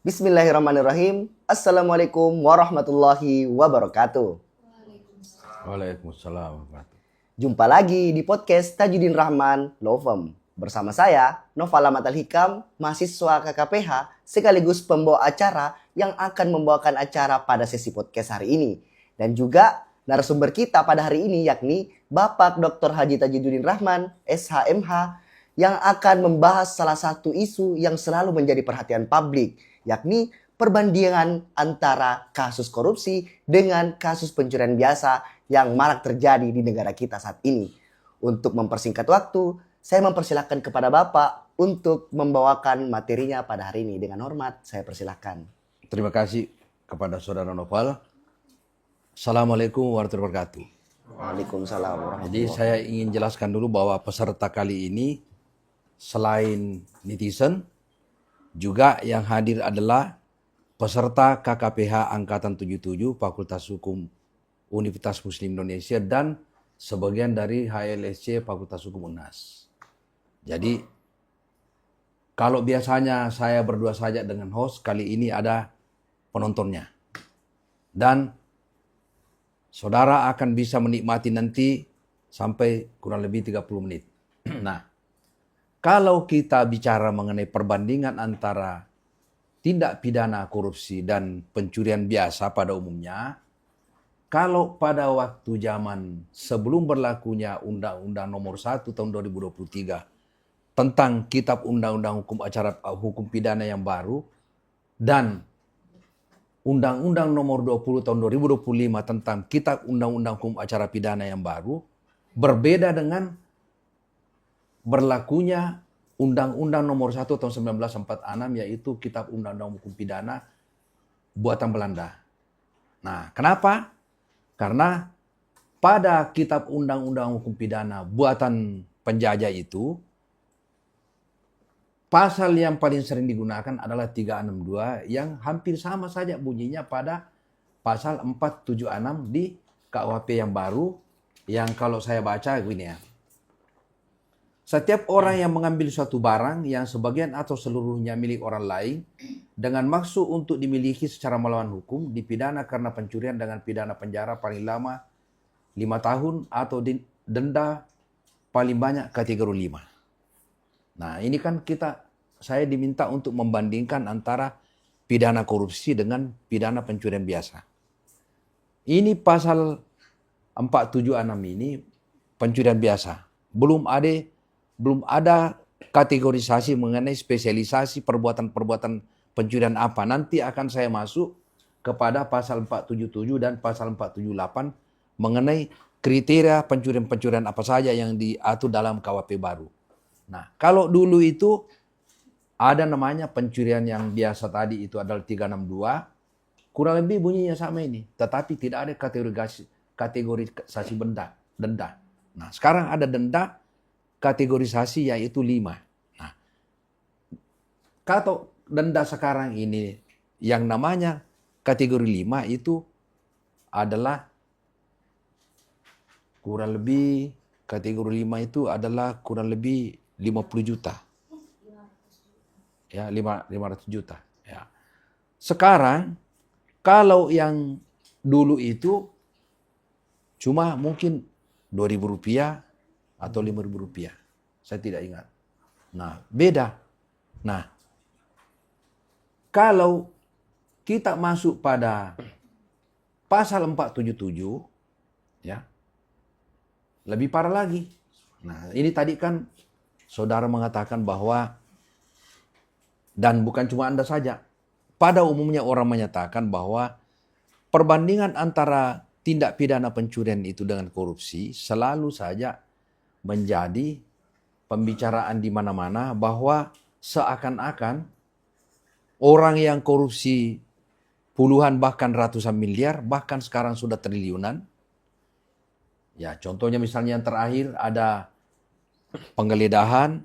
Bismillahirrahmanirrahim. Assalamualaikum warahmatullahi wabarakatuh. Waalaikumsalam. Jumpa lagi di podcast Tajudin Rahman Lovem. Bersama saya, Nova Matal Hikam, mahasiswa KKPH, sekaligus pembawa acara yang akan membawakan acara pada sesi podcast hari ini. Dan juga narasumber kita pada hari ini yakni Bapak Dr. Haji Tajudin Rahman, SHMH, yang akan membahas salah satu isu yang selalu menjadi perhatian publik, yakni perbandingan antara kasus korupsi dengan kasus pencurian biasa yang marak terjadi di negara kita saat ini. Untuk mempersingkat waktu, saya mempersilahkan kepada Bapak untuk membawakan materinya pada hari ini. Dengan hormat, saya persilahkan. Terima kasih kepada Saudara Noval. Assalamualaikum warahmatullahi wabarakatuh. Waalaikumsalam warahmatullahi Jadi wabarakatuh. saya ingin jelaskan dulu bahwa peserta kali ini selain netizen, juga yang hadir adalah peserta KKPH Angkatan 77 Fakultas Hukum Universitas Muslim Indonesia dan sebagian dari HLSC Fakultas Hukum UNAS. Jadi kalau biasanya saya berdua saja dengan host, kali ini ada penontonnya. Dan saudara akan bisa menikmati nanti sampai kurang lebih 30 menit. Nah, kalau kita bicara mengenai perbandingan antara tindak pidana korupsi dan pencurian biasa pada umumnya, kalau pada waktu zaman sebelum berlakunya Undang-Undang Nomor 1 Tahun 2023 tentang Kitab Undang-Undang Hukum Pidana yang baru dan Undang-Undang Nomor 20 Tahun 2025 tentang Kitab Undang-Undang Hukum Acara Pidana yang baru, berbeda dengan berlakunya Undang-Undang Nomor 1 Tahun 1946 yaitu Kitab Undang-Undang Hukum Pidana buatan Belanda. Nah, kenapa? Karena pada Kitab Undang-Undang Hukum Pidana buatan penjajah itu, pasal yang paling sering digunakan adalah 362 yang hampir sama saja bunyinya pada pasal 476 di KUHP yang baru yang kalau saya baca gini ya. Setiap orang yang mengambil suatu barang yang sebagian atau seluruhnya milik orang lain dengan maksud untuk dimiliki secara melawan hukum dipidana karena pencurian dengan pidana penjara paling lama 5 tahun atau denda paling banyak kategori 5. Nah, ini kan saya diminta untuk membandingkan antara pidana korupsi dengan pidana pencurian biasa. Ini pasal 476 ini pencurian biasa. Belum ada kategorisasi mengenai spesialisasi perbuatan-perbuatan pencurian apa. Nanti akan saya masuk kepada pasal 477 dan pasal 478 mengenai kriteria pencurian-pencurian apa saja yang diatur dalam KUHP baru. Nah, kalau dulu itu ada namanya pencurian yang biasa tadi itu adalah 362, kurang lebih bunyinya sama ini, tetapi tidak ada kategorisasi denda. Nah, sekarang ada denda kategorisasi yaitu 5. Nah, kalau denda sekarang ini yang namanya kategori 5 itu adalah kurang lebih kategori 5 itu adalah kurang lebih 50 juta. Ya, 500 juta. Ya. Sekarang, kalau yang dulu itu cuma mungkin Rp2.000 atau Rp5.000. Saya tidak ingat. Nah, beda. Nah, kalau kita masuk pada pasal 477, ya, lebih parah lagi. Nah, ini tadi kan saudara mengatakan bahwa, dan bukan cuma Anda saja, pada umumnya orang menyatakan bahwa perbandingan antara tindak pidana pencurian itu dengan korupsi selalu saja menjadi pembicaraan di mana-mana bahwa seakan-akan orang yang korupsi puluhan bahkan ratusan miliar, bahkan sekarang sudah triliunan. Ya, contohnya misalnya yang terakhir ada penggeledahan,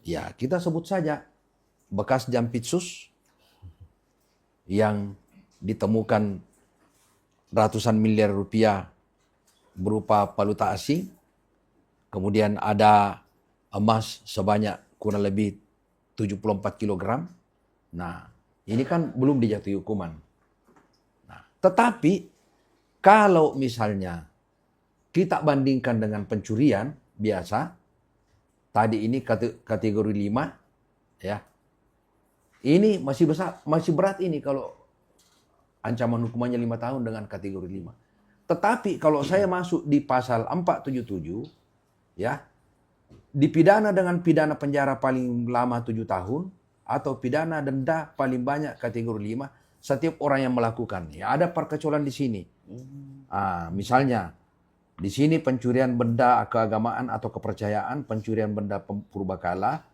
ya kita sebut saja bekas Jampitsus yang ditemukan ratusan miliar rupiah berupa valuta asing. Kemudian ada emas sebanyak kurang lebih 74 kilogram. Nah, Ini kan belum dijatuhi hukuman. Nah, tetapi kalau misalnya kita bandingkan dengan pencurian biasa, tadi ini kategori 5, ya. Ini masih besar, masih berat ini kalau ancaman hukumannya 5 tahun dengan kategori 5. Tetapi kalau saya masuk di pasal 477, ya, dipidana dengan pidana penjara paling lama 7 tahun atau pidana denda paling banyak kategori 5 setiap orang yang melakukan. Ya, ada perkecualian di sini. Misalnya di sini pencurian benda keagamaan atau kepercayaan, pencurian benda purbakala,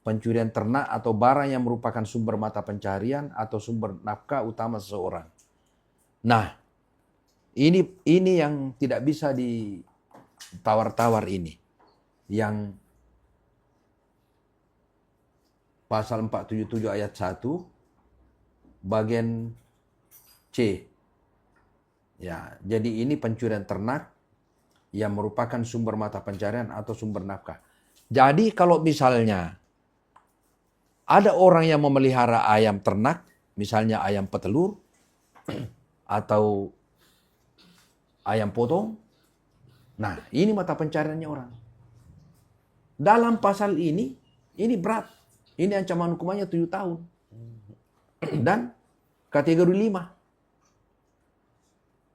pencurian ternak atau barang yang merupakan sumber mata pencarian atau sumber nafkah utama seseorang. Nah, ini yang tidak bisa ditawar-tawar ini. Yang pasal 477 ayat 1 bagian C. Ya, jadi ini pencurian ternak yang merupakan sumber mata pencarian atau sumber nafkah. Jadi kalau misalnya ada orang yang memelihara ayam ternak, misalnya ayam petelur atau ayam potong, nah ini mata pencariannya orang. Dalam pasal ini berat. Ini ancaman hukumannya 7 tahun. Dan kategori 5.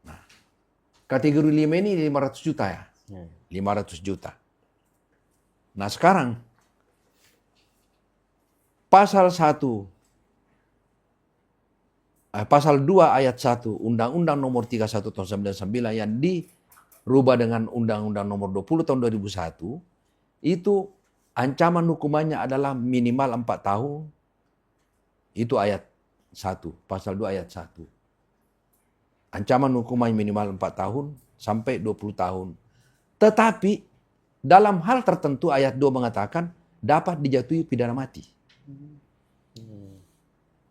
Nah, kategori 5 ini 500 juta ya. 500 juta. Nah sekarang, pasal 2 ayat 1 Undang-Undang nomor 31 tahun 99 yang dirubah dengan Undang-Undang nomor 20 tahun 2001, itu ancaman hukumannya adalah minimal 4 tahun. Itu ayat 1, pasal 2 ayat 1. Ancaman hukuman minimal 4 tahun sampai 20 tahun. Tetapi dalam hal tertentu ayat 2 mengatakan dapat dijatuhi pidana mati.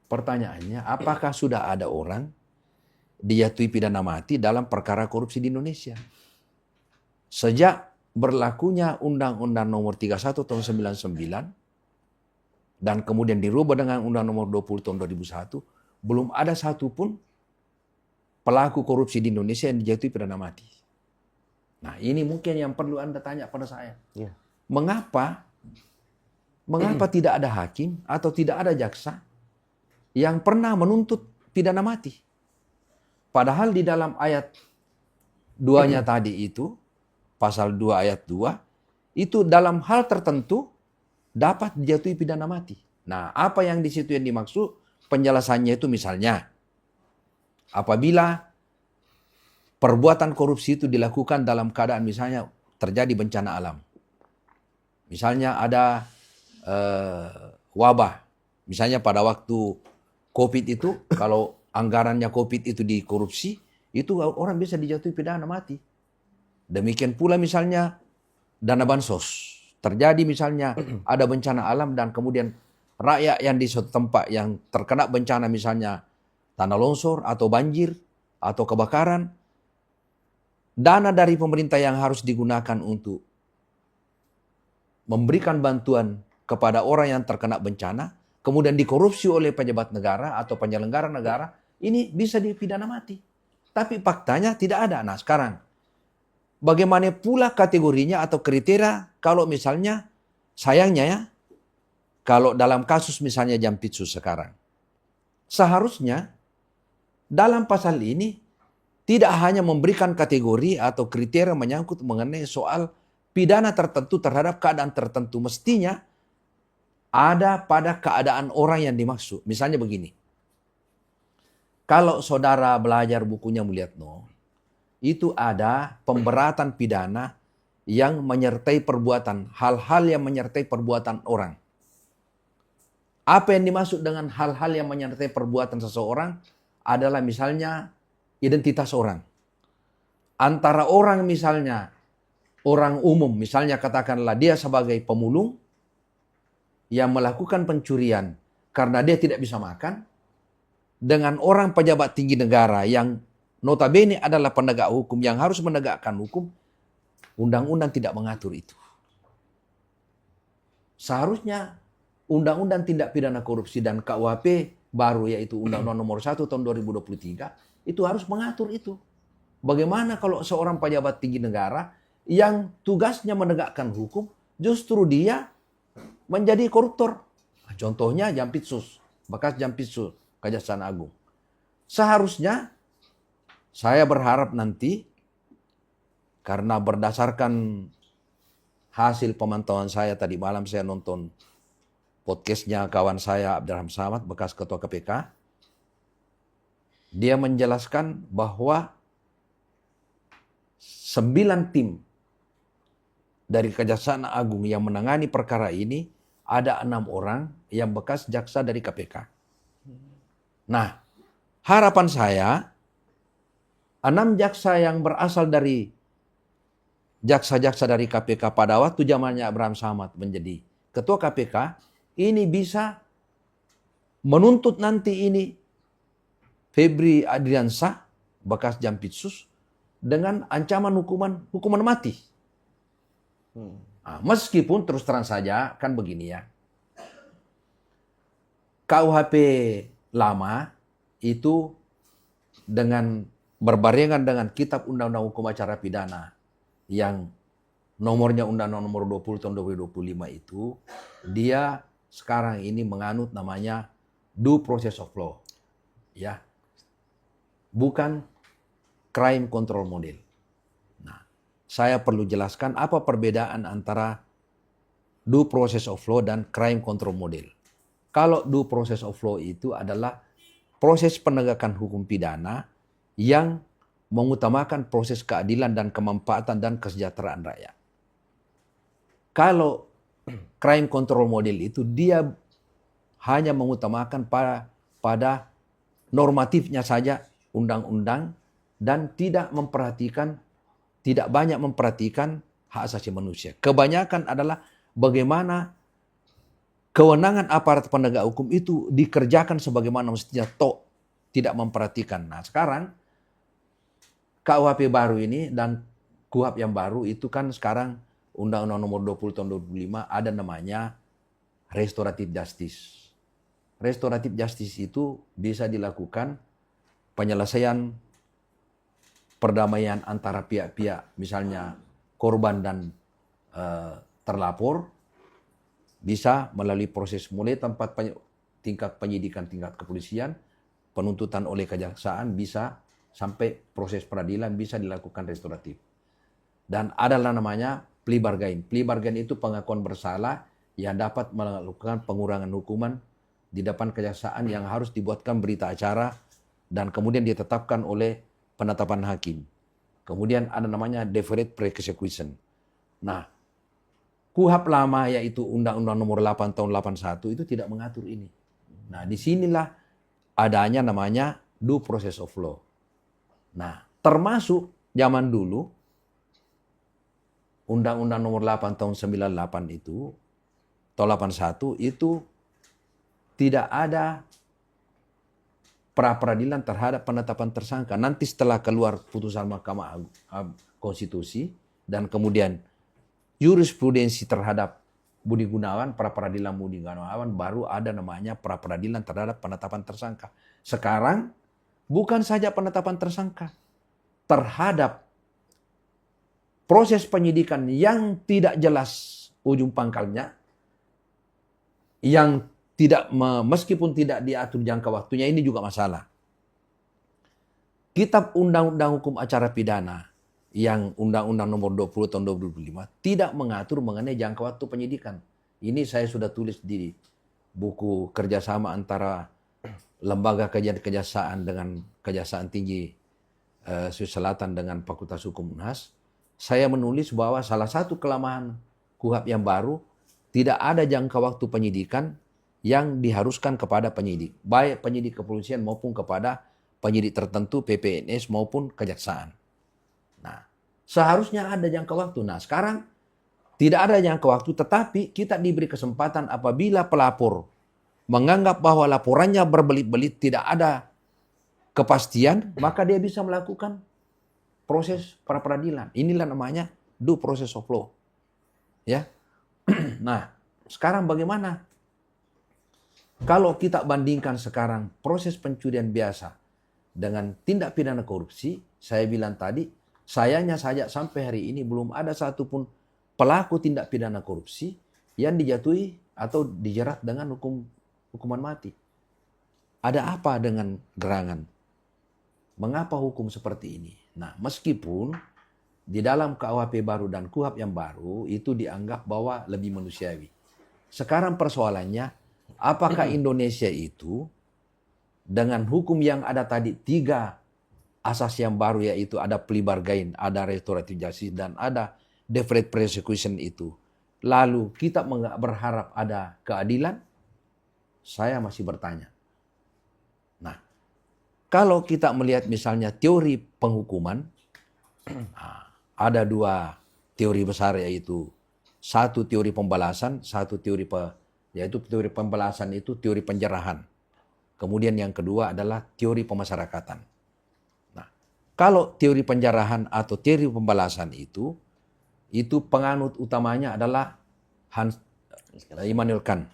Pertanyaannya, apakah sudah ada orang dijatuhi pidana mati dalam perkara korupsi di Indonesia? Sejak berlakunya Undang-Undang nomor 31 tahun 99 dan kemudian dirubah dengan Undang nomor 20 tahun 2001, belum ada satupun pelaku korupsi di Indonesia yang dijatuhi pidana mati. Nah, ini mungkin yang perlu Anda tanya pada saya. Ya. Mengapa tidak ada hakim atau tidak ada jaksa yang pernah menuntut pidana mati? Padahal di dalam ayat 2-nya tadi itu, pasal 2 ayat 2, itu dalam hal tertentu dapat dijatuhi pidana mati. Nah, apa yang di situ yang dimaksud? Penjelasannya itu misalnya, apabila perbuatan korupsi itu dilakukan dalam keadaan misalnya terjadi bencana alam. Misalnya ada wabah. Misalnya pada waktu COVID itu, kalau anggarannya COVID itu dikorupsi, itu orang bisa dijatuhi pidana mati. Demikian pula misalnya dana bansos. Terjadi misalnya ada bencana alam dan kemudian rakyat yang di suatu tempat yang terkena bencana misalnya tanah longsor atau banjir atau kebakaran, dana dari pemerintah yang harus digunakan untuk memberikan bantuan kepada orang yang terkena bencana, kemudian dikorupsi oleh pejabat negara atau penyelenggara negara, ini bisa dipidana mati. Tapi faktanya tidak ada. Nah sekarang, bagaimana pula kategorinya atau kriteria kalau misalnya, sayangnya ya, kalau dalam kasus misalnya Jampitsus sekarang, seharusnya dalam pasal ini tidak hanya memberikan kategori atau kriteria menyangkut mengenai soal pidana tertentu terhadap keadaan tertentu. Mestinya ada pada keadaan orang yang dimaksud. Misalnya begini. Kalau saudara belajar bukunya Mulyatno, itu ada pemberatan pidana yang menyertai perbuatan, hal-hal yang menyertai perbuatan orang. Apa yang dimaksud dengan hal-hal yang menyertai perbuatan seseorang adalah misalnya identitas orang. Antara orang misalnya, orang umum, misalnya katakanlah dia sebagai pemulung yang melakukan pencurian karena dia tidak bisa makan, dengan orang pejabat tinggi negara yang notabene adalah penegak hukum yang harus menegakkan hukum, undang-undang tidak mengatur itu. Seharusnya undang-undang tindak pidana korupsi dan KUHP baru yaitu Undang-Undang Nomor 1 tahun 2023 itu harus mengatur itu. Bagaimana kalau seorang pejabat tinggi negara yang tugasnya menegakkan hukum justru dia menjadi koruptor. Contohnya Jampitsus, bekas Jampitsus, Kejaksaan Agung. Seharusnya saya berharap nanti karena berdasarkan hasil pemantauan saya tadi malam saya nonton podcastnya kawan saya Abdurrahman Samad, bekas Ketua KPK. Dia menjelaskan bahwa 9 tim dari Kejaksaan Agung yang menangani perkara ini ada 6 orang yang bekas jaksa dari KPK. Nah, harapan saya 6 jaksa yang berasal dari jaksa-jaksa dari KPK pada waktu zamannya Abraham Samad menjadi Ketua KPK ini bisa menuntut nanti ini Febri Adriansah, bekas Jampitsus, dengan ancaman hukuman mati. Nah, meskipun terus terang saja kan begini ya. KUHP lama itu dengan berbarengan dengan Kitab Undang-Undang Hukum Acara Pidana yang nomornya Undang-Undang Nomor 20 tahun 2025 itu dia sekarang ini menganut namanya due process of law. Ya. Bukan crime control model. Nah, saya perlu jelaskan apa perbedaan antara due process of law dan crime control model. Kalau due process of law itu adalah proses penegakan hukum pidana yang mengutamakan proses keadilan dan kemanfaatan dan kesejahteraan rakyat. Kalau crime control model itu dia hanya mengutamakan pada normatifnya saja undang-undang dan tidak banyak memperhatikan hak asasi manusia. Kebanyakan adalah bagaimana kewenangan aparat penegak hukum itu dikerjakan sebagaimana mestinya tidak memperhatikan. Nah, sekarang KUHP baru ini dan KUHP yang baru itu kan sekarang Undang-Undang Nomor 20 tahun 2005 ada namanya restoratif justice. Restoratif justice itu bisa dilakukan penyelesaian perdamaian antara pihak-pihak, misalnya korban dan terlapor, bisa melalui proses mulai tingkat penyidikan, tingkat kepolisian, penuntutan oleh kejaksaan, bisa sampai proses peradilan bisa dilakukan restoratif. Dan adalah namanya plea bargain. Plea bargain itu pengakuan bersalah yang dapat melakukan pengurangan hukuman di depan kejaksaan yang harus dibuatkan berita acara dan kemudian ditetapkan oleh penetapan hakim. Kemudian ada namanya deferred pre-execution. Nah, KUHP lama yaitu Undang-Undang Nomor 8 tahun 81 itu tidak mengatur ini. Nah, disinilah adanya namanya due process of law. Nah, termasuk zaman dulu Undang-Undang Nomor 8 tahun 98 itu atau 81 itu tidak ada pra-peradilan terhadap penetapan tersangka. Nanti setelah keluar putusan Mahkamah Konstitusi dan kemudian jurisprudensi terhadap Budi Gunawan, pra-peradilan Budi Gunawan, baru ada namanya pra-peradilan terhadap penetapan tersangka. Sekarang bukan saja penetapan tersangka, terhadap proses penyidikan yang tidak jelas ujung pangkalnya, yang meskipun tidak diatur jangka waktunya, ini juga masalah. Kitab Undang-Undang Hukum Acara Pidana yang Undang-Undang Nomor 20 tahun 2005 tidak mengatur mengenai jangka waktu penyidikan. Ini saya sudah tulis di buku kerjasama antara Lembaga Kajian Kejaksaan dengan Kejaksaan Tinggi Sulawesi Selatan dengan Fakultas Hukum UNHAS. Saya menulis bahwa salah satu kelemahan KUHP yang baru tidak ada jangka waktu penyidikan yang diharuskan kepada penyidik, baik penyidik kepolisian maupun kepada penyidik tertentu PPNS maupun kejaksaan. Nah, seharusnya ada jangka waktu. Nah, sekarang tidak ada jangka waktu, tetapi kita diberi kesempatan apabila pelapor menganggap bahwa laporannya berbelit-belit, tidak ada kepastian, maka dia bisa melakukan proses pra-peradilan. Inilah namanya due process of law. Ya. Nah, sekarang bagaimana? Kalau kita bandingkan sekarang proses pencurian biasa dengan tindak pidana korupsi, saya bilang tadi, sayangnya saja sampai hari ini belum ada satupun pelaku tindak pidana korupsi yang dijatuhi atau dijerat dengan hukuman mati. Ada apa dengan gerangan? Mengapa hukum seperti ini? Nah, meskipun di dalam KUHP baru dan KUHP yang baru itu dianggap bahwa lebih manusiawi. Sekarang persoalannya, apakah Indonesia itu dengan hukum yang ada tadi 3 asas yang baru, yaitu ada plea bargain, ada restoratif justice, dan ada deferred prosecution itu. Lalu kita berharap ada keadilan? Saya masih bertanya. Nah, kalau kita melihat misalnya teori penghukuman, ada 2 teori besar, yaitu satu teori pembalasan, satu teori yaitu teori pembalasan itu teori penjarahan. Kemudian yang kedua adalah teori pemasyarakatan. Nah, kalau teori penjarahan atau teori pembalasan itu penganut utamanya adalah Immanuel Kant.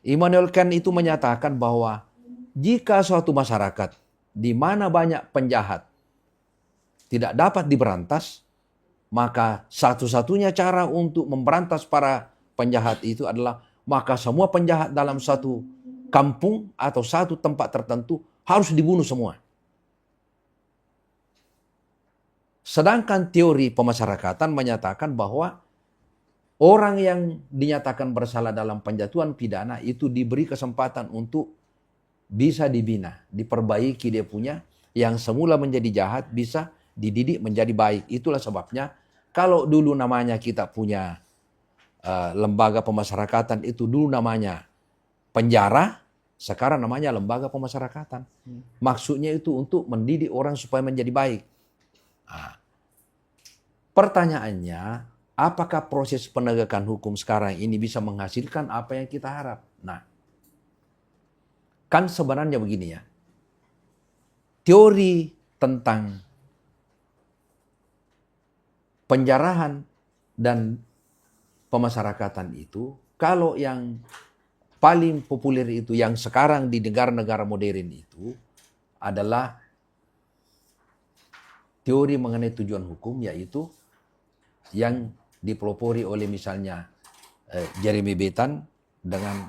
Immanuel Kant itu menyatakan bahwa jika suatu masyarakat di mana banyak penjahat tidak dapat diberantas, maka satu-satunya cara untuk memberantas para penjahat itu adalah maka semua penjahat dalam satu kampung atau satu tempat tertentu harus dibunuh semua. Sedangkan teori pemasyarakatan menyatakan bahwa orang yang dinyatakan bersalah dalam penjatuhan pidana itu diberi kesempatan untuk bisa dibina, diperbaiki dia punya, yang semula menjadi jahat bisa dididik menjadi baik. Itulah sebabnya kalau dulu namanya kita punya lembaga pemasyarakatan itu dulu namanya penjara, sekarang namanya lembaga pemasyarakatan. Maksudnya itu untuk mendidik orang supaya menjadi baik. Nah, pertanyaannya, apakah proses penegakan hukum sekarang ini bisa menghasilkan apa yang kita harap? Nah, kan sebenarnya begini ya. Teori tentang penjarahan dan pemasyarakatan itu, kalau yang paling populer itu yang sekarang di negara-negara modern itu adalah teori mengenai tujuan hukum, yaitu yang dipelopori oleh misalnya Jeremy Bentham dengan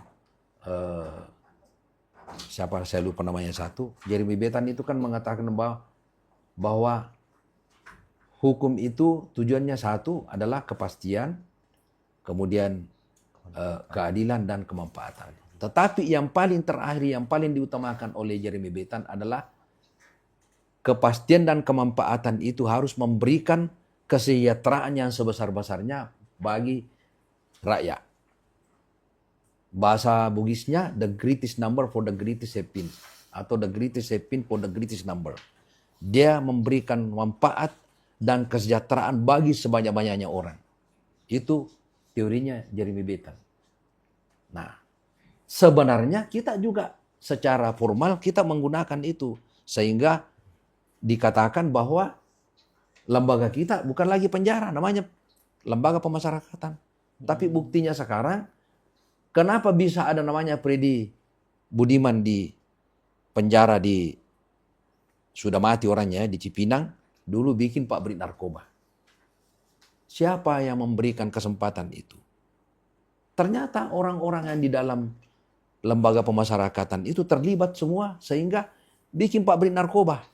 siapa saya lupa namanya satu. Jeremy Bentham itu kan mengatakan bahwa hukum itu tujuannya satu adalah kepastian, kemudian keadilan dan kemanfaatan. Tetapi yang paling terakhir, yang paling diutamakan oleh Jeremy Bentham adalah kepastian dan kemanfaatan itu harus memberikan kesejahteraan yang sebesar-besarnya bagi rakyat. Bahasa Bugisnya, the greatest number for the greatest happiness, atau the greatest happiness for the greatest number. Dia memberikan manfaat dan kesejahteraan bagi sebanyak-banyaknya orang. Itu teorinya Jeremy Bentham. Nah, sebenarnya kita juga secara formal kita menggunakan itu, sehingga dikatakan bahwa lembaga kita bukan lagi penjara, namanya lembaga pemasyarakatan. Tapi buktinya sekarang, kenapa bisa ada namanya Freddy Budiman di penjara sudah mati orangnya di Cipinang, dulu bikin Pak Brit narkoba. Siapa yang memberikan kesempatan itu? Ternyata orang-orang yang di dalam lembaga pemasyarakatan itu terlibat semua, sehingga bikin Pak Brit narkoba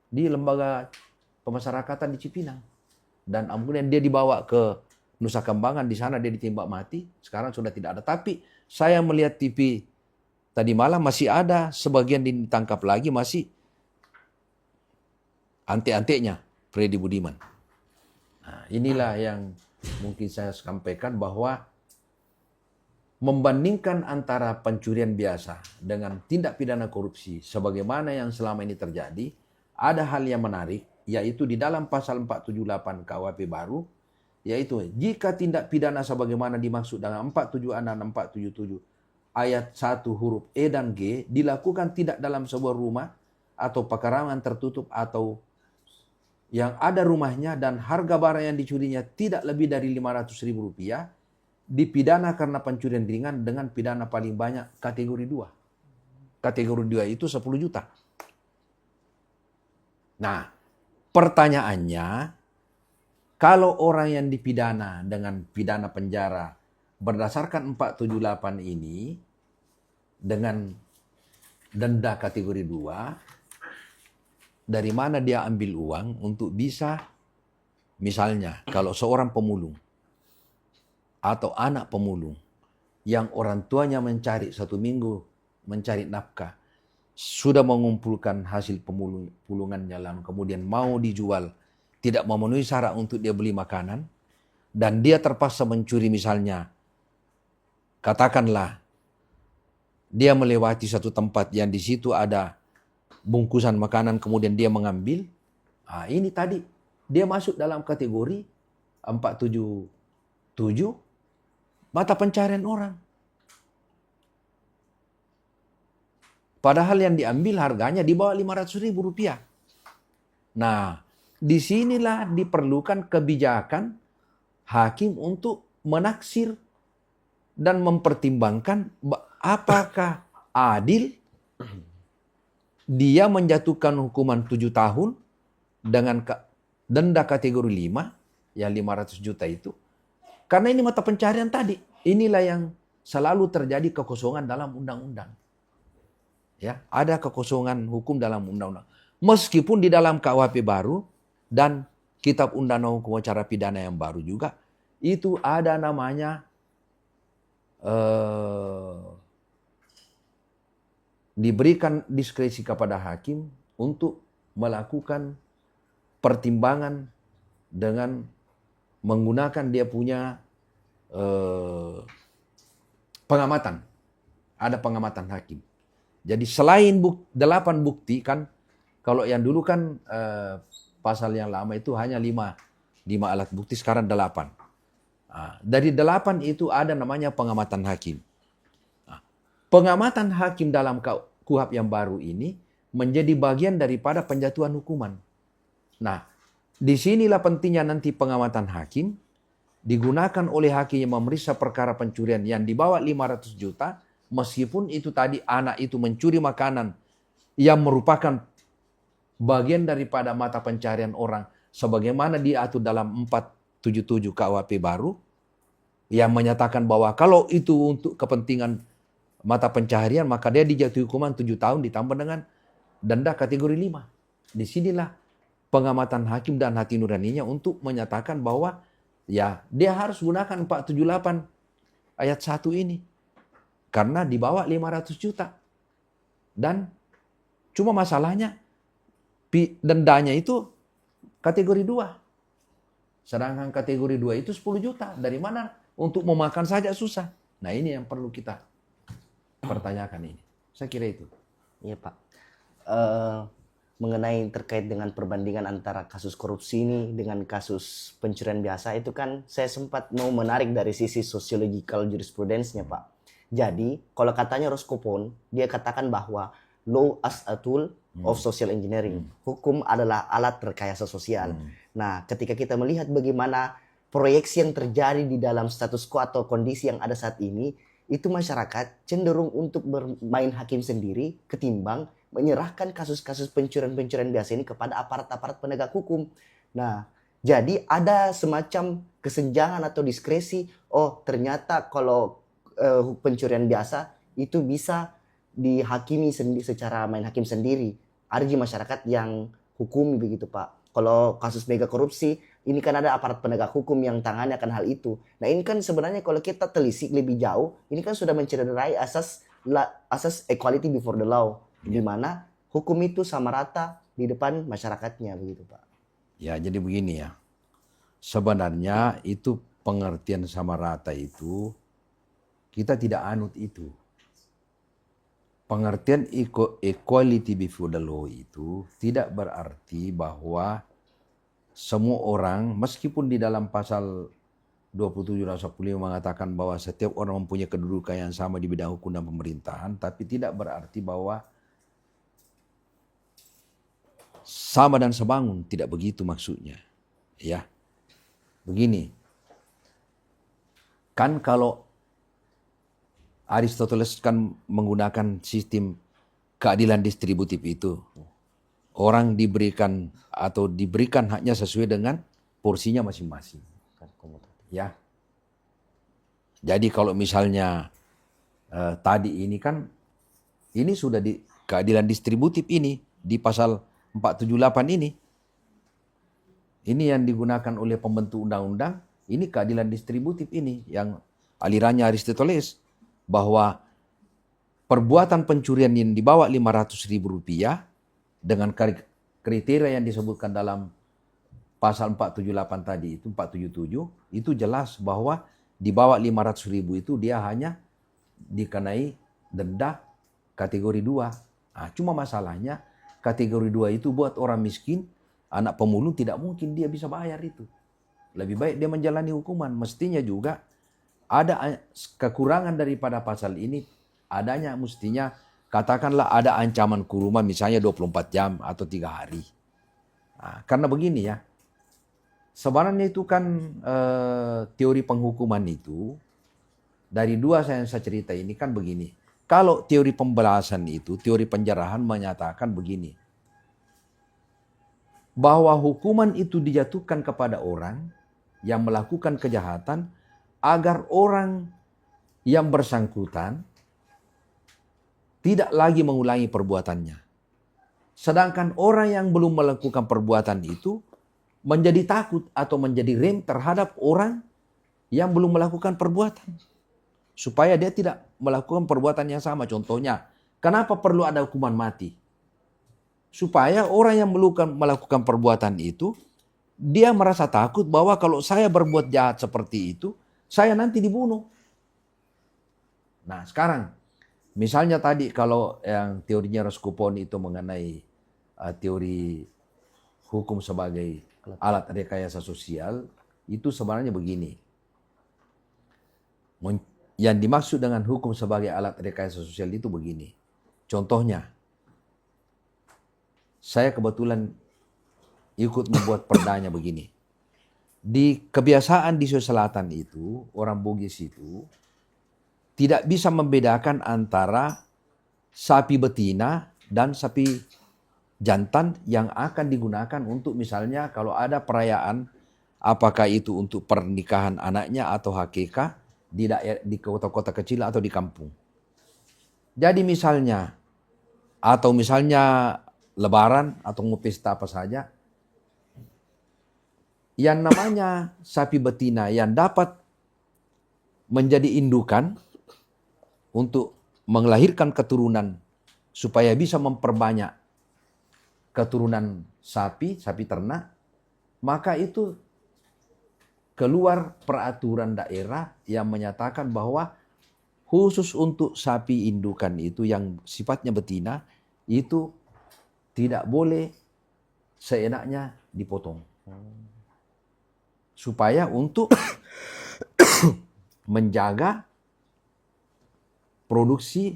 di lembaga pemasyarakatan di Cipinang. Dan kemudian dia dibawa ke Nusa Kambangan, di sana dia ditembak mati. Sekarang sudah tidak ada. Tapi saya melihat TV tadi malam masih ada sebagian ditangkap lagi, masih antek-anteknya Freddy Budiman. Nah, inilah yang mungkin saya sampaikan, bahwa membandingkan antara pencurian biasa dengan tindak pidana korupsi sebagaimana yang selama ini terjadi, ada hal yang menarik, yaitu di dalam pasal 478 KUHP baru, yaitu jika tindak pidana sebagaimana dimaksud dengan 476 dan 477 ayat 1 huruf E dan G dilakukan tidak dalam sebuah rumah atau pekarangan tertutup atau yang ada rumahnya dan harga barang yang dicurinya tidak lebih dari Rp500.000, dipidana karena pencurian ringan dengan pidana paling banyak kategori 2. Kategori 2 itu 10 juta. Nah, pertanyaannya, kalau orang yang dipidana dengan pidana penjara berdasarkan 478 ini dengan denda kategori 2, dari mana dia ambil uang untuk bisa, misalnya kalau seorang pemulung atau anak pemulung yang orang tuanya mencari 1 minggu mencari nafkah, sudah mengumpulkan hasil pulungannya lalu kemudian mau dijual, tidak memenuhi syarat untuk dia beli makanan, dan dia terpaksa mencuri misalnya, katakanlah dia melewati satu tempat yang di situ ada bungkusan makanan kemudian dia mengambil, ini tadi dia masuk dalam kategori 477 mata pencarian orang. Padahal yang diambil harganya di bawah 500.000 rupiah. Nah, disinilah diperlukan kebijakan hakim untuk menaksir dan mempertimbangkan apakah adil dia menjatuhkan hukuman 7 tahun dengan denda kategori 5, yang 500 juta itu. Karena ini mata pencarian tadi. Inilah yang selalu terjadi kekosongan dalam undang-undang. Ya, ada kekosongan hukum dalam undang-undang. Meskipun di dalam KUHP baru dan Kitab Undang-Undang Hukum Acara Pidana yang baru juga, itu ada namanya diberikan diskresi kepada hakim untuk melakukan pertimbangan dengan menggunakan dia punya pengamatan. Ada pengamatan hakim. Jadi selain 8 bukti kan, kalau yang dulu kan pasal yang lama itu hanya 5 alat bukti, sekarang 8. Dari 8 itu ada namanya pengamatan hakim. Pengamatan hakim dalam KUHP yang baru ini menjadi bagian daripada penjatuhan hukuman. Nah, disinilah pentingnya nanti pengamatan hakim digunakan oleh hakim yang memeriksa perkara pencurian yang di bawah 500 juta, meskipun itu tadi anak itu mencuri makanan yang merupakan bagian daripada mata pencarian orang sebagaimana diatur dalam 477 KUHP baru yang menyatakan bahwa kalau itu untuk kepentingan mata pencaharian maka dia dijatuhi hukuman 7 tahun ditambah dengan denda kategori 5. Disinilah pengamatan hakim dan hati nuraninya untuk menyatakan bahwa ya dia harus gunakan 478 ayat 1 ini. Karena di bawah 500 juta. Dan cuma masalahnya dendanya itu kategori 2. Sedangkan kategori 2 itu 10 juta. Dari mana untuk memakan saja susah. Nah ini yang perlu kita pertanyakan ini. Saya kira itu. Iya Pak. Mengenai terkait dengan perbandingan antara kasus korupsi ini dengan kasus pencurian biasa itu kan saya sempat mau menarik dari sisi sociological jurisprudence-nya Pak. Jadi, kalau katanya Roscoe, dia katakan bahwa law as a tool of social engineering. Hukum adalah alat rekayasa sosial. Nah, ketika kita melihat bagaimana proyeksi yang terjadi di dalam status quo atau kondisi yang ada saat ini, itu masyarakat cenderung untuk bermain hakim sendiri ketimbang menyerahkan kasus-kasus pencurian-pencurian biasa ini kepada aparat-aparat penegak hukum. Nah, jadi ada semacam kesenjangan atau diskresi, oh ternyata kalau pencurian biasa itu bisa dihakimi sendiri secara main hakim sendiri. Ada di masyarakat yang hukumi begitu Pak. Kalau kasus mega korupsi ini kan ada aparat penegak hukum yang tangannya akan hal itu. Nah ini kan sebenarnya kalau kita telisik lebih jauh, ini kan sudah mencederai asas equality before the law, di mana hukum itu sama rata di depan masyarakatnya begitu Pak. Ya jadi begini ya. Sebenarnya itu pengertian sama rata itu kita tidak anut itu. Pengertian equality before the law itu tidak berarti bahwa semua orang, meskipun di dalam pasal 27 dan 45 mengatakan bahwa setiap orang mempunyai kedudukan yang sama di bidang hukum dan pemerintahan, tapi tidak berarti bahwa sama dan sebangun, tidak begitu maksudnya. Ya. Begini. Kan kalau Aristoteles kan menggunakan sistem keadilan distributif itu. Orang diberikan atau diberikan haknya sesuai dengan porsinya masing-masing. Ya. Jadi kalau misalnya tadi ini kan, ini sudah di keadilan distributif ini, di pasal 478 ini. Ini yang digunakan oleh pembentuk undang-undang, ini keadilan distributif ini, yang alirannya Aristoteles, bahwa perbuatan pencurian yang di bawah Rp500.000 dengan kriteria yang disebutkan dalam pasal 478 tadi, itu 477, itu jelas bahwa di bawah 500.000 itu dia hanya dikenai denda kategori 2. Nah, cuma masalahnya kategori 2 itu buat orang miskin, anak pemulung, tidak mungkin dia bisa bayar itu. Lebih baik dia menjalani hukuman. Mestinya juga ada kekurangan daripada pasal ini, adanya mestinya katakanlah ada ancaman kurungan misalnya 24 jam atau 3 hari. Nah, karena begini ya, sebenarnya itu kan teori penghukuman itu, dari dua yang saya cerita ini kan begini. Kalau teori pembalasan itu, teori penjarahan menyatakan begini, bahwa hukuman itu dijatuhkan kepada orang yang melakukan kejahatan agar orang yang bersangkutan tidak lagi mengulangi perbuatannya. Sedangkan orang yang belum melakukan perbuatan itu menjadi takut atau menjadi rem terhadap orang yang belum melakukan perbuatan. Supaya dia tidak melakukan perbuatan yang sama. Contohnya, kenapa perlu ada hukuman mati? Supaya orang yang melakukan perbuatan itu, dia merasa takut bahwa kalau saya berbuat jahat seperti itu, saya nanti dibunuh. Nah sekarang, misalnya tadi kalau yang teorinya Roscoe itu mengenai teori hukum sebagai alat rekayasa sosial, itu sebenarnya begini. Yang dimaksud dengan hukum sebagai alat rekayasa sosial itu begini. Contohnya, saya kebetulan ikut membuat perdanya begini. Di kebiasaan di Sulawesi Selatan itu, orang Bugis itu tidak bisa membedakan antara sapi betina dan sapi jantan yang akan digunakan untuk misalnya kalau ada perayaan, apakah itu untuk pernikahan anaknya atau hakikah di kota-kota kecil atau di kampung. Jadi misalnya, atau misalnya lebaran atau mau pesta apa saja, yang namanya sapi betina yang dapat menjadi indukan untuk melahirkan keturunan supaya bisa memperbanyak keturunan sapi ternak, maka itu keluar peraturan daerah yang menyatakan bahwa khusus untuk sapi indukan itu yang sifatnya betina, itu tidak boleh seenaknya dipotong. Supaya untuk menjaga produksi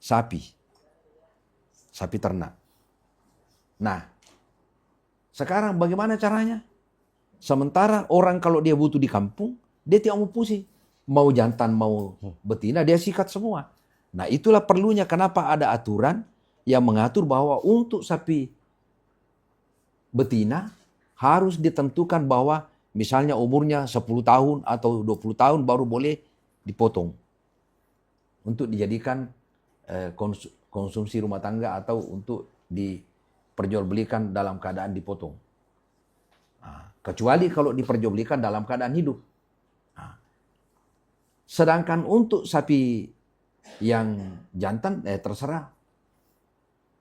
sapi ternak. Nah, sekarang bagaimana caranya? Sementara orang kalau dia butuh di kampung, dia tidak mau pusing. Mau jantan, mau betina, dia sikat semua. Nah itulah perlunya kenapa ada aturan yang mengatur bahwa untuk sapi betina harus ditentukan bahwa misalnya umurnya 10 tahun atau 20 tahun baru boleh dipotong. Untuk dijadikan konsumsi rumah tangga atau untuk diperjualbelikan dalam keadaan dipotong. Nah, kecuali kalau diperjualbelikan dalam keadaan hidup. Nah, sedangkan untuk sapi yang jantan terserah.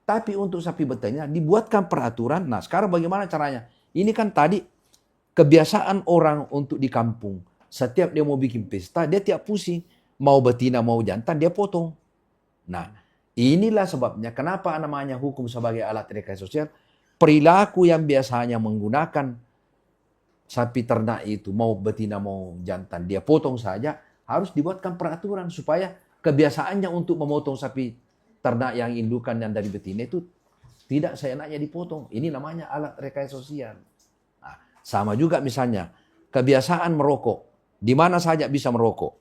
Tapi untuk sapi betina dibuatkan peraturan. Nah sekarang bagaimana caranya? Ini kan tadi kebiasaan orang untuk di kampung. Setiap dia mau bikin pesta, dia tiap pusing. Mau betina, mau jantan, dia potong. Nah inilah sebabnya kenapa namanya hukum sebagai alat rekayasa sosial. Perilaku yang biasanya menggunakan sapi ternak itu, mau betina, mau jantan, dia potong saja. Harus dibuatkan peraturan supaya kebiasaannya untuk memotong sapi ternak yang indukan yang dari betina itu tidak seenaknya dipotong. Ini namanya alat rekayasa sosial. Nah, sama juga misalnya kebiasaan merokok. Di mana saja bisa merokok.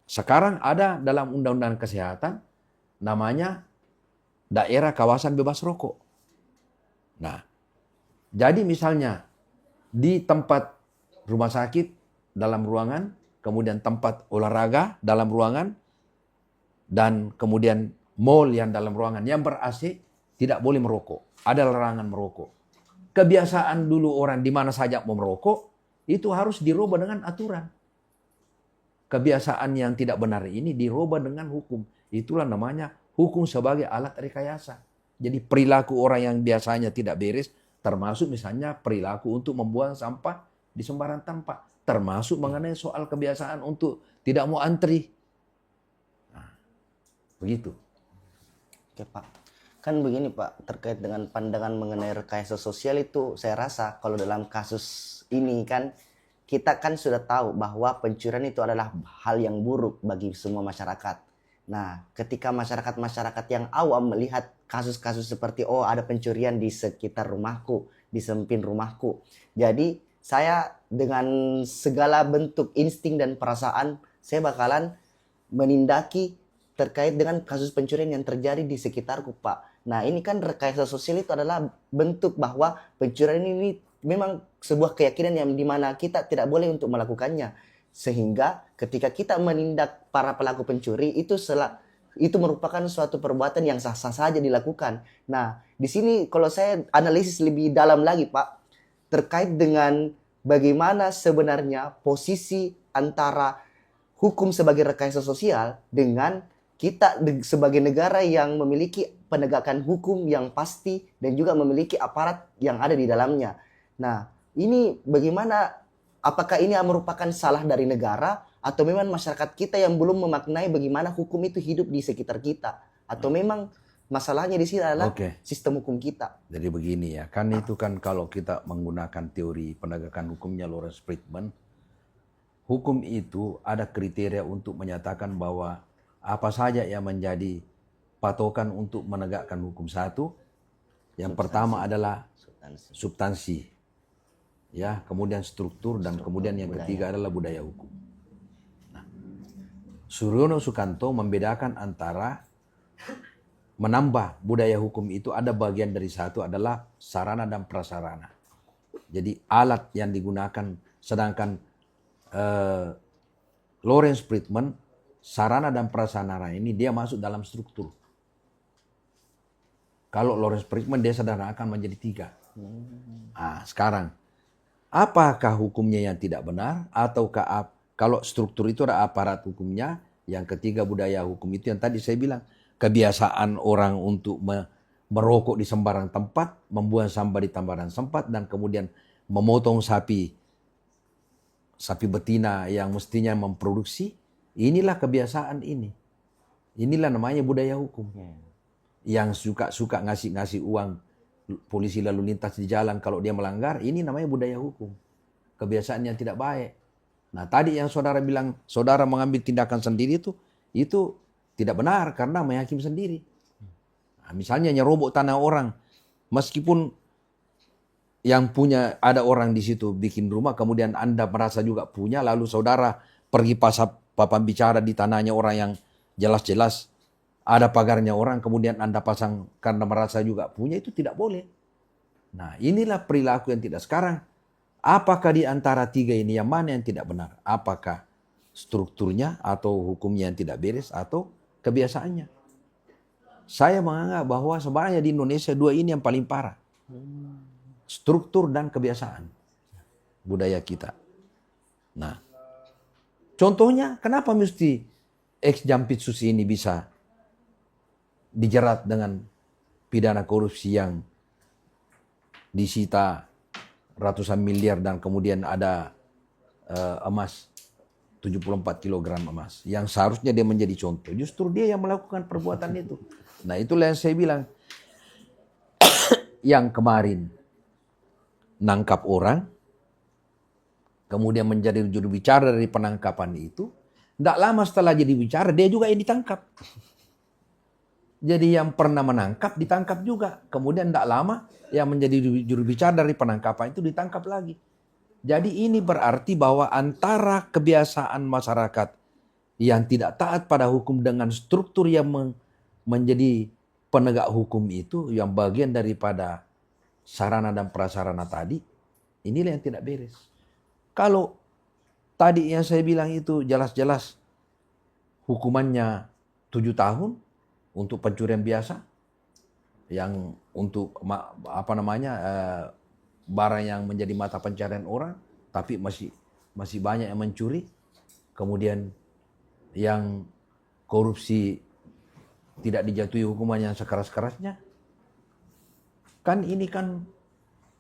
Sekarang ada dalam Undang-Undang Kesehatan namanya daerah kawasan bebas rokok. Nah, jadi misalnya di tempat rumah sakit dalam ruangan, kemudian tempat olahraga dalam ruangan, dan kemudian mall yang dalam ruangan yang ber-AC tidak boleh merokok. Ada larangan merokok. Kebiasaan dulu orang di mana saja mau merokok, itu harus dirubah dengan aturan. Kebiasaan yang tidak benar ini dirubah dengan hukum. Itulah namanya hukum sebagai alat rekayasa. Jadi perilaku orang yang biasanya tidak beres, termasuk misalnya perilaku untuk membuang sampah di sembarang tempat. Termasuk mengenai soal kebiasaan untuk tidak mau antri. Nah, begitu. Oke Pak, kan begini Pak, terkait dengan pandangan mengenai rekayasa sosial itu saya rasa kalau dalam kasus ini kan kita kan sudah tahu bahwa pencurian itu adalah hal yang buruk bagi semua masyarakat. Nah, ketika masyarakat-masyarakat yang awam melihat kasus-kasus seperti oh ada pencurian di sekitar rumahku, di samping rumahku. Jadi saya dengan segala bentuk insting dan perasaan saya bakalan menindaki terkait dengan kasus pencurian yang terjadi di sekitarku Pak. Nah ini kan rekayasa sosial itu adalah bentuk bahwa pencurian ini memang sebuah keyakinan yang dimana kita tidak boleh untuk melakukannya. Sehingga ketika kita menindak para pelaku pencuri itu merupakan suatu perbuatan yang sah-sah saja dilakukan. Nah di sini kalau saya analisis lebih dalam lagi Pak, terkait dengan bagaimana sebenarnya posisi antara hukum sebagai rekayasa sosial dengan kita sebagai negara yang memiliki penegakan hukum yang pasti dan juga memiliki aparat yang ada di dalamnya. Nah, ini bagaimana, apakah ini merupakan salah dari negara atau memang masyarakat kita yang belum memaknai bagaimana hukum itu hidup di sekitar kita? Atau memang masalahnya di sini adalah sistem hukum kita? Jadi begini ya, kan itu kan kalau kita menggunakan teori penegakan hukumnya Lawrence Friedman, hukum itu ada kriteria untuk menyatakan bahwa apa saja yang menjadi patokan untuk menegakkan hukum. Satu, yang pertama adalah substansi, ya, kemudian struktur, dan kemudian yang ketiga adalah budaya hukum. Nah, Suryono Sukanto membedakan antara menambah budaya hukum itu ada bagian dari satu adalah sarana dan prasarana. Jadi alat yang digunakan, sedangkan Lawrence Friedman sarana dan prasarana ini dia masuk dalam struktur. Kalau Lawrence Friedman dia sederhanakan menjadi 3. Nah, sekarang apakah hukumnya yang tidak benar ataukah kalau struktur itu ada aparat hukumnya, yang ketiga budaya hukum itu yang tadi saya bilang kebiasaan orang untuk merokok di sembarang tempat, membuang sampah di sembarang tempat, dan kemudian memotong sapi betina yang mestinya memproduksi. Inilah kebiasaan ini. Inilah namanya budaya hukum. Yang suka ngasih uang polisi lalu lintas di jalan kalau dia melanggar, ini namanya budaya hukum. Kebiasaan yang tidak baik. Nah tadi yang saudara bilang, saudara mengambil tindakan sendiri itu tidak benar karena menghakimi sendiri. Nah, misalnya nyerobok tanah orang, meskipun yang punya ada orang di situ bikin rumah, kemudian Anda merasa juga punya, lalu saudara pergi papan bicara di tanahnya orang yang jelas-jelas ada pagarnya orang, kemudian Anda pasang karena merasa juga punya, itu tidak boleh. Nah inilah perilaku yang tidak. Sekarang apakah di antara 3 ini yang mana yang tidak benar? Apakah strukturnya atau hukumnya yang tidak beres atau kebiasaannya? Saya menganggap bahwa sebenarnya di Indonesia 2 ini yang paling parah. Struktur dan kebiasaan budaya kita. Nah, contohnya kenapa mesti ex Jampitsus ini bisa dijerat dengan pidana korupsi yang disita ratusan miliar dan kemudian ada emas 74 kilogram emas yang seharusnya dia menjadi contoh. Justru dia yang melakukan perbuatan itu. Nah, itulah yang saya bilang yang kemarin nangkap orang, kemudian menjadi juru bicara dari penangkapan itu, tidak lama setelah jadi bicara, dia juga yang ditangkap. Jadi yang pernah menangkap, ditangkap juga. Kemudian tidak lama, yang menjadi juru bicara dari penangkapan itu ditangkap lagi. Jadi ini berarti bahwa antara kebiasaan masyarakat yang tidak taat pada hukum dengan struktur yang menjadi penegak hukum itu, yang bagian daripada sarana dan prasarana tadi, inilah yang tidak beres. Kalau tadi yang saya bilang itu jelas-jelas hukumannya 7 tahun untuk pencurian biasa, yang untuk barang yang menjadi mata pencarian orang, tapi masih banyak yang mencuri. Kemudian yang korupsi tidak dijatuhi hukuman yang sekeras-kerasnya. Kan ini kan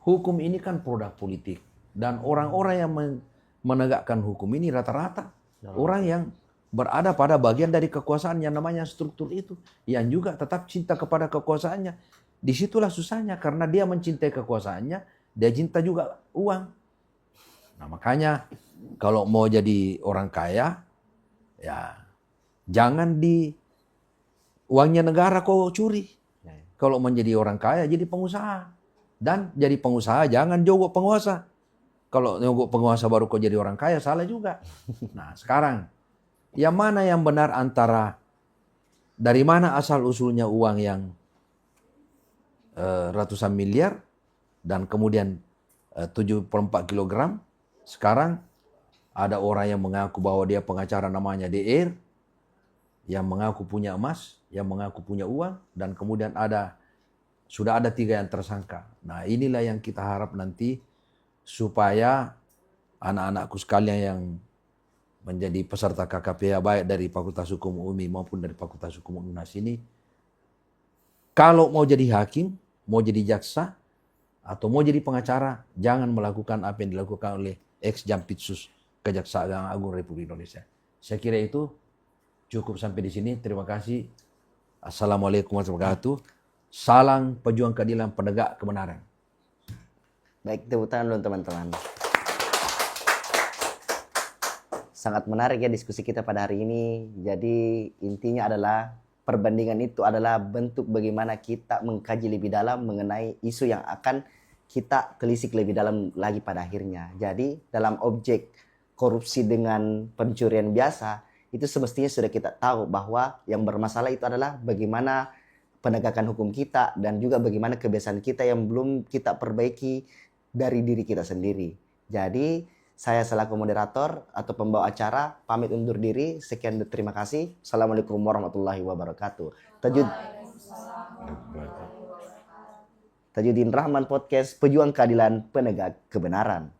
hukum ini kan produk politik, dan orang-orang yang menegakkan hukum ini rata-rata orang yang berada pada bagian dari kekuasaan yang namanya struktur itu, yang juga tetap cinta kepada kekuasaannya. Disitulah susahnya, karena dia mencintai kekuasaannya, dia cinta juga uang. Nah makanya kalau mau jadi orang kaya, ya jangan di uangnya negara kau curi. Kalau menjadi orang kaya, jadi pengusaha. Dan jadi pengusaha jangan jogok penguasa. Kalau jogok penguasa baru kau jadi orang kaya, salah juga. Nah sekarang, yang mana yang benar antara dari mana asal usulnya uang yang ratusan miliar dan kemudian 74 kilogram. Sekarang ada orang yang mengaku bahwa dia pengacara namanya DR, yang mengaku punya emas, yang mengaku punya uang, dan kemudian sudah ada 3 yang tersangka. Nah inilah yang kita harap nanti supaya anak-anakku sekalian yang menjadi peserta KKPH baik dari Fakultas Hukum UMI maupun dari Fakultas Hukum UNAS ini, kalau mau jadi hakim, mau jadi jaksa, atau mau jadi pengacara, jangan melakukan apa yang dilakukan oleh ex-Jampitsus Kejaksaan Agung Republik Indonesia. Saya kira itu cukup sampai di sini. Terima kasih. Assalamualaikum warahmatullahi wabarakatuh. Salam pejuang keadilan, penegak kebenaran. Baik, tepuk tangan dulu teman-teman. Sangat menarik ya diskusi kita pada hari ini. Jadi intinya adalah perbandingan itu adalah bentuk bagaimana kita mengkaji lebih dalam mengenai isu yang akan kita telisik lebih dalam lagi pada akhirnya. Jadi dalam objek korupsi dengan pencurian biasa, itu semestinya sudah kita tahu bahwa yang bermasalah itu adalah bagaimana penegakan hukum kita dan juga bagaimana kebiasaan kita yang belum kita perbaiki dari diri kita sendiri. Jadi saya selaku moderator atau pembawa acara pamit undur diri. Sekian, terima kasih. Assalamualaikum warahmatullahi wabarakatuh. Tajuddin Rahman Podcast, pejuang keadilan, penegak kebenaran.